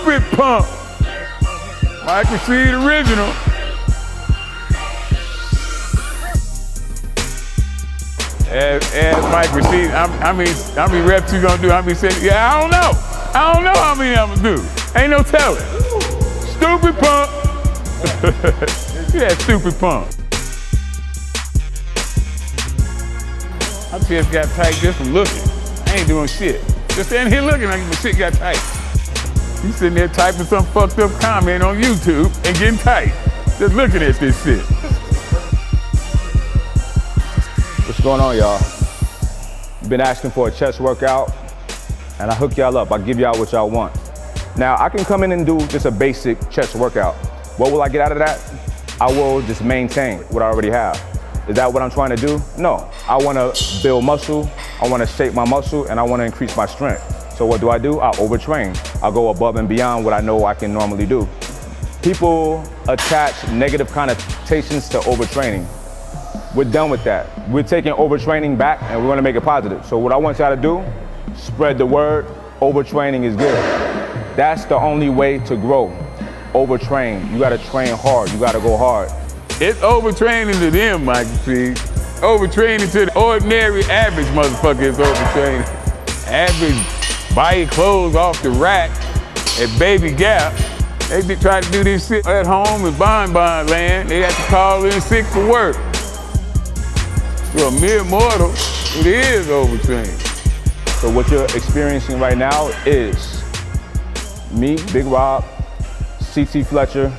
Stupid pump. Майк Рашид original. As Майк Rashid, how many reps you gonna do? How many sets? Yeah, I don't know. I don't know how many I'm gonna do. Ain't no telling. Stupid pump. Yeah, stupid pump. My chest got tight just from looking. I ain't doing shit. Just standing here looking like my shit got tight. You sitting there typing some fucked up comment on YouTube and getting tight. Just looking at this shit. What's going on, y'all? Been asking for a chest workout, and I hook y'all up. I give y'all what y'all want. Now, I can come in and do just a basic chest workout. What will I get out of that? I will just maintain what I already have. Is that what I'm trying to do? No. I want to build muscle, I want to shape my muscle, and I want to increase my strength. So what do? I overtrain. I go above and beyond what I know I can normally do. People attach negative connotations to overtraining. We're done with that. We're taking overtraining back and we're gonna make it positive. So what I want y'all to do, spread the word, overtraining is good. That's the only way to grow. Overtrain, you gotta train hard, you gotta go hard. It's overtraining to them, Mike, see? Overtraining to the ordinary average motherfucker is overtraining. Average buy your clothes off the rack at Baby Gap. They be trying to do this shit at home in Bon land. They have to call in sick for work. For a mere mortal, it is overtraining. So what you're experiencing right now is me, Big Rob, CT Fletcher,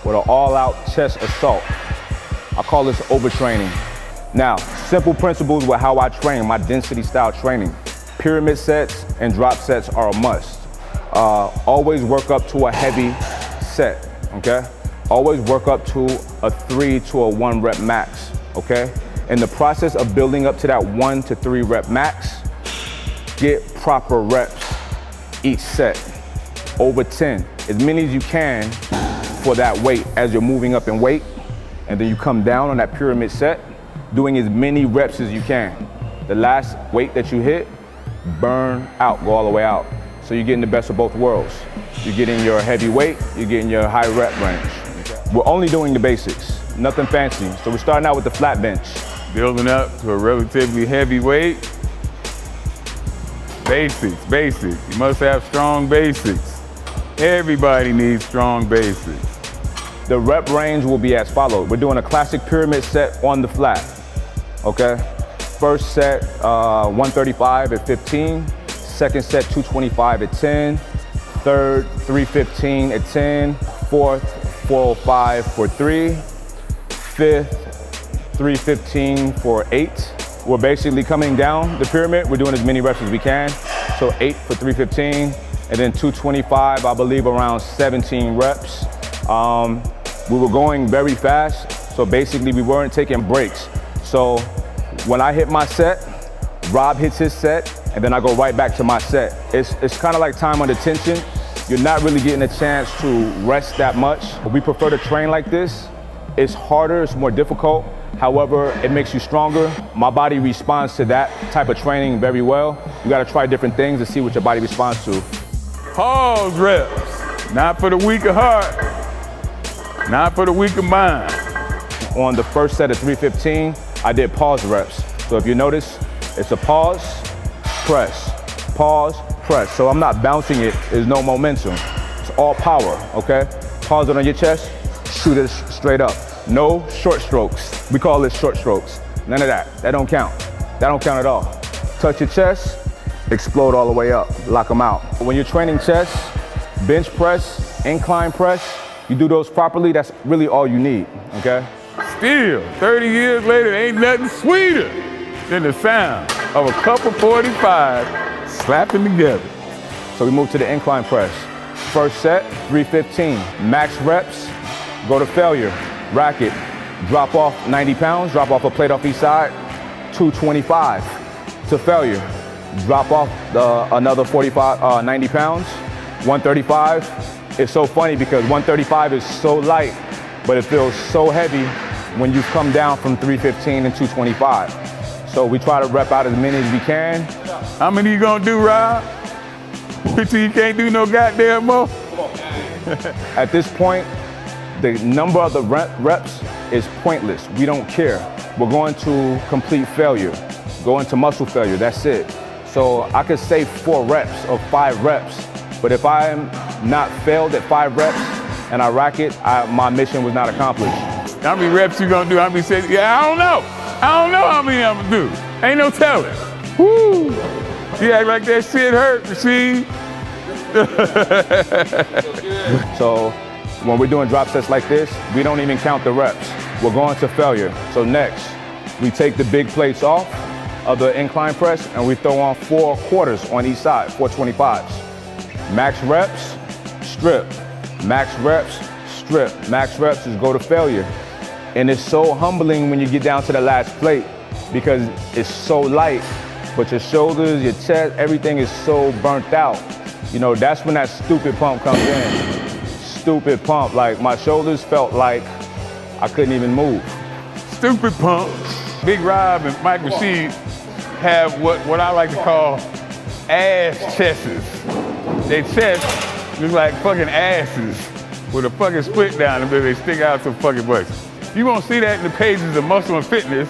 with an all-out chest assault. I call this overtraining. Now, simple principles with how I train, my density style training. Pyramid sets and drop sets are a must. Always work up to a heavy set, okay? Always work up to a 3 to a 1 rep max, okay? In the process of building up to that 1 to 3 rep max, get proper reps each set, over 10, as many as you can for that weight as you're moving up in weight, and then you come down on that pyramid set, doing as many reps as you can. The last weight that you hit, burn out, go all the way out. So you're getting the best of both worlds. You're getting your heavy weight, you're getting your high rep range. We're only doing the basics, nothing fancy. So we're starting out with the flat bench. Building up to a relatively heavy weight. Basics. You must have strong basics. Everybody needs strong basics. The rep range will be as follows. We're doing a classic pyramid set on the flat, okay? First set, 135 at 15. Second set, 225 at 10. Third, 315 at 10. Fourth, 405 for 3. Fifth, 315 for 8. We're basically coming down the pyramid. We're doing as many reps as we can. So 8 for 315, and then 225, I believe around 17 reps. We were going very fast, so basically we weren't taking breaks. So when I hit my set, Rob hits his set, and then I go right back to my set. It's kind of like time under tension. You're not really getting a chance to rest that much. We prefer to train like this. It's harder, it's more difficult. However, it makes you stronger. My body responds to that type of training very well. You gotta try different things to see what your body responds to. Pause reps, not for the weak of heart, not for the weak of mind. On the first set of 315, I did pause reps. So if you notice, it's a pause, press, pause, press. So I'm not bouncing it, there's no momentum. It's all power, okay? Pause it on your chest, shoot it straight up. No short strokes. We call this short strokes. None of that. That don't count. That don't count at all. Touch your chest, explode all the way up, lock them out. When you're training chest, bench press, incline press, you do those properly, that's really all you need, okay? Still, 30 years later, ain't nothing sweeter than the sound of a couple 45 slapping together. So we move to the incline press. First set, 315. Max reps, go to failure. Rack it, drop off 90 pounds, drop off a plate off each side, 225 to failure. Drop off another 90 pounds, 135. It's so funny because 135 is so light, but it feels so heavy when you come down from 315 and 225. So we try to rep out as many as we can. How many you gonna do, Rob? Picture you can't do no goddamn more? Come At this point, the number of the reps is pointless. We don't care. We're going to complete failure, go into muscle failure, that's it. So I could say 4 reps or 5 reps, but if I'm not failed at 5 reps and I rack it, my mission was not accomplished. How many reps you gonna do? How many sets? Yeah, I don't know. I don't know how many I'm gonna do. Ain't no telling. Woo! You act like that shit hurt, see? So when we're doing drop sets like this, we don't even count the reps. We're going to failure. So next, we take the big plates off of the incline press and we throw on 4 quarters on each side, 425s. Max reps, strip. Max reps, strip. Max reps is go to failure. And it's so humbling when you get down to the last plate because it's so light, but your shoulders, your chest, everything is so burnt out. You know, that's when that stupid pump comes in. Stupid pump, like my shoulders felt like I couldn't even move. Stupid pump. Big Rob and Майк Rashid have what I like to call ass chests. Their chest look like fucking asses with a fucking split down the middle. They stick out so fucking much. You won't see that in the pages of Muscle and Fitness.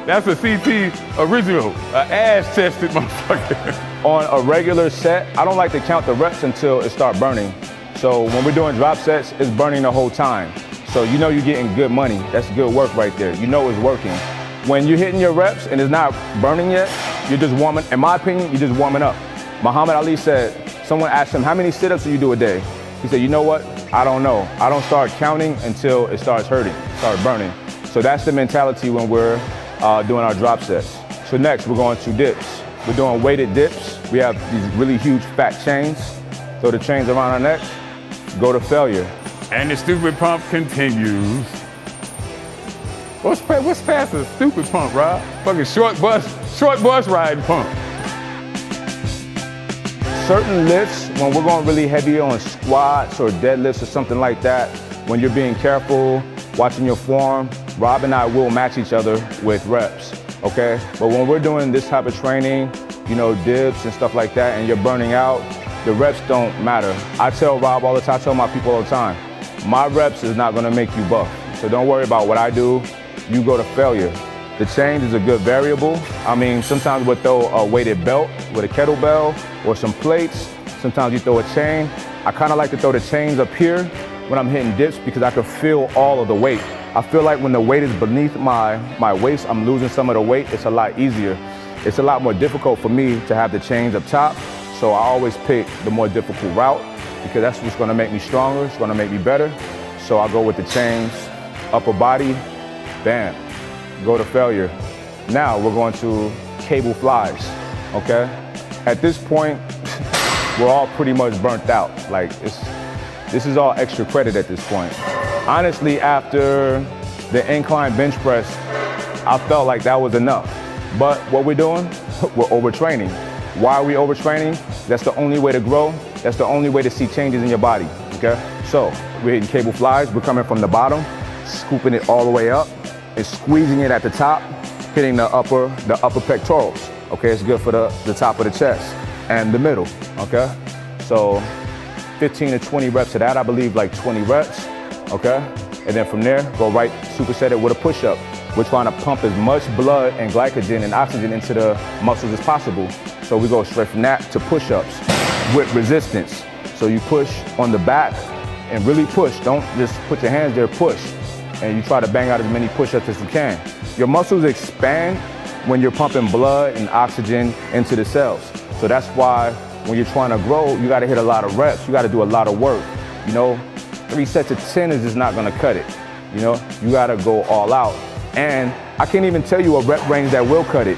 That's a CT original, an ass-chested motherfucker. On a regular set, I don't like to count the reps until it starts burning. So when we're doing drop sets, it's burning the whole time. So you know you're getting good money. That's good work right there. You know it's working. When you're hitting your reps and it's not burning yet, you're just warming, in my opinion, you're just warming up. Muhammad Ali said, someone asked him, how many sit-ups do you do a day? He said, you know what? I don't know. I don't start counting until it starts hurting, starts burning. So that's the mentality when we're doing our drop sets. So next, we're going to dips. We're doing weighted dips. We have these really huge fat chains. Throw the chains around our neck, go to failure. And the stupid pump continues. What's past a stupid pump, Rob? Fucking short bus ride pump. Certain lifts, when we're going really heavy on squats or deadlifts or something like that, when you're being careful, watching your form, Rob and I will match each other with reps, okay? But when we're doing this type of training, you know, dips and stuff like that, and you're burning out, the reps don't matter. I tell Rob all the time, I tell my people all the time, my reps is not gonna make you buff. So don't worry about what I do, you go to failure. The chain is a good variable. I mean, sometimes we'll throw a weighted belt with a kettlebell or some plates. Sometimes you throw a chain. I kind of like to throw the chains up here when I'm hitting dips because I can feel all of the weight. I feel like when the weight is beneath my waist, I'm losing some of the weight. It's a lot easier. It's a lot more difficult for me to have the chains up top. So I always pick the more difficult route because that's what's gonna make me stronger. It's gonna make me better. So I'll go with the chains, upper body, bam. Go to failure. Now we're going to cable flies, okay? At this point, we're all pretty much burnt out. Like, this is all extra credit at this point. Honestly, after the incline bench press, I felt like that was enough. But what we're doing, we're overtraining. Why are we overtraining? That's the only way to grow. That's the only way to see changes in your body, okay? So, we're hitting cable flies. We're coming from the bottom, scooping it all the way up, and squeezing it at the top, hitting the upper pectorals. Okay, it's good for the top of the chest and the middle, okay? So 15 to 20 reps of that, I believe like 20 reps, okay? And then from there, go right, superset it with a push-up. We're trying to pump as much blood and glycogen and oxygen into the muscles as possible. So we go straight from that to push-ups with resistance. So you push on the back and really push. Don't just put your hands there, push. And you try to bang out as many push-ups as you can. Your muscles expand when you're pumping blood and oxygen into the cells. So that's why when you're trying to grow, you gotta hit a lot of reps. You gotta do a lot of work. You know, 3 sets of 10 is just not gonna cut it. You know, you gotta go all out. And I can't even tell you a rep range that will cut it.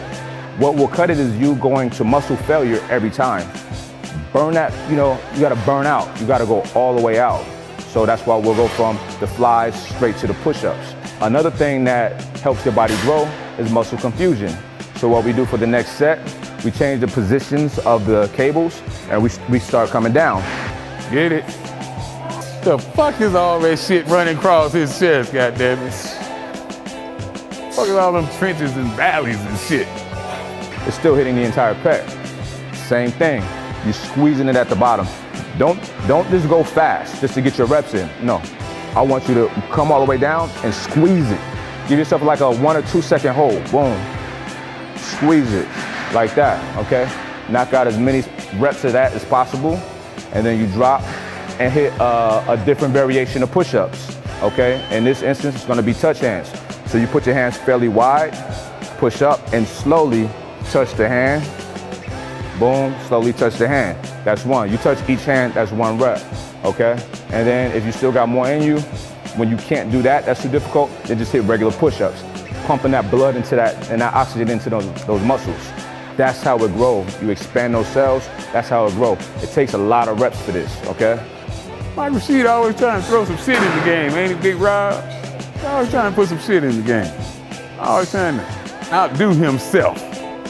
What will cut it is you going to muscle failure every time. Burn that, you know, you gotta burn out. You gotta go all the way out. So that's why we'll go from the flies straight to the push-ups. Another thing that helps your body grow is muscle confusion. So what we do for the next set, we change the positions of the cables and we start coming down. Get it? The fuck is all that shit running across his chest, goddammit? Fuck is all them trenches and valleys and shit? It's still hitting the entire pec. Same thing, you're squeezing it at the bottom. Don't just go fast just to get your reps in. No, I want you to come all the way down and squeeze it. Give yourself like a 1 or 2 second hold. Boom. Squeeze it like that, okay? Knock out as many reps of that as possible, and then you drop and hit a different variation of push-ups, okay? In this instance, it's gonna be touch hands. So you put your hands fairly wide, push up, and slowly touch the hand. Boom, slowly touch the hand. That's one. You touch each hand, that's 1 rep, okay? And then if you still got more in you, when you can't do that, that's too difficult, then just hit regular push-ups. Pumping that blood into that and that oxygen into those muscles. That's how it grows. You expand those cells, that's how it grows. It takes a lot of reps for this, okay? Майк Рашид always trying to throw some shit in the game, ain't he, Big Rob? He's always trying to put some shit in the game. Always trying to outdo himself.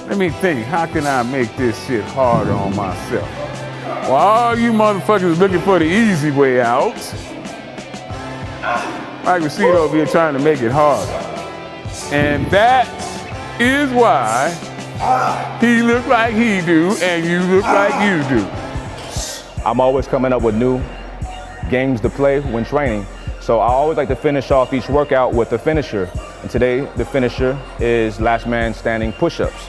Let me think, how can I make this shit harder on myself? Well, all you motherfuckers looking for the easy way out, Майк Rashid over here trying to make it harder. And that is why he look like he do and you look like you do. I'm always coming up with new games to play when training. So I always like to finish off each workout with a finisher. And today, the finisher is last man standing push-ups.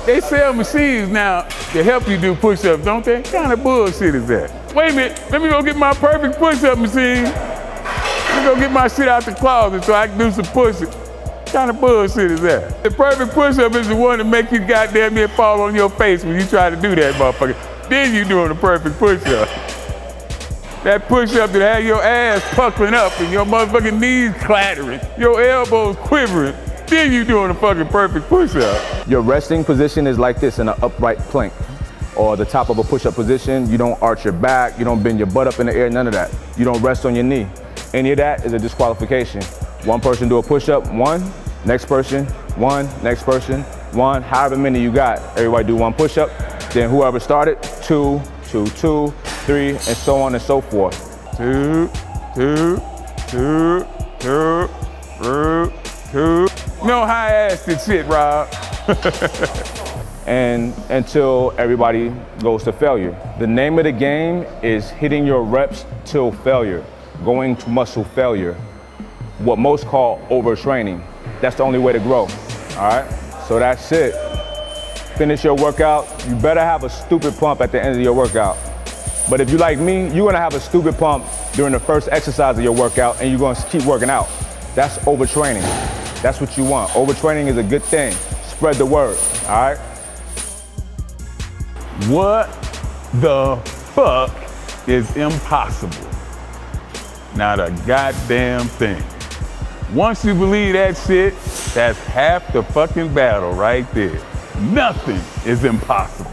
They sell machines now to help you do push-ups, don't they? What kind of bullshit is that? Wait a minute, let me go get my perfect push-up machine. Let me go get my shit out the closet so I can do some push-ups. What kind of bullshit is that? The perfect push-up is the one that make you goddamn near fall on your face when you try to do that motherfucker. Then you doing the perfect push-up. That push-up that have your ass puckering up and your motherfucking knees clattering, your elbows quivering. Then you doing a fucking perfect push-up. Your resting position is like this in an upright plank or the top of a push-up position. You don't arch your back, you don't bend your butt up in the air, none of that. You don't rest on your knee. Any of that is a disqualification. One person do a push-up, 1, next person, 1, next person, 1, however many you got. Everybody do 1 push-up, then whoever started, 2, 2, 2, 3, and so on and so forth. 2, 2, 2, 2, 2, 2. No high-assed shit, Rob. And until everybody goes to failure. The name of the game is hitting your reps till failure, going to muscle failure, what most call overtraining. That's the only way to grow, all right? So that's it. Finish your workout. You better have a stupid pump at the end of your workout. But if you like me, you're gonna have a stupid pump during the first exercise of your workout and you're gonna keep working out. That's overtraining. That's what you want. Overtraining is a good thing. Spread the word, all right? What the fuck is impossible? Not a goddamn thing. Once you believe that shit, that's half the fucking battle right there. Nothing is impossible.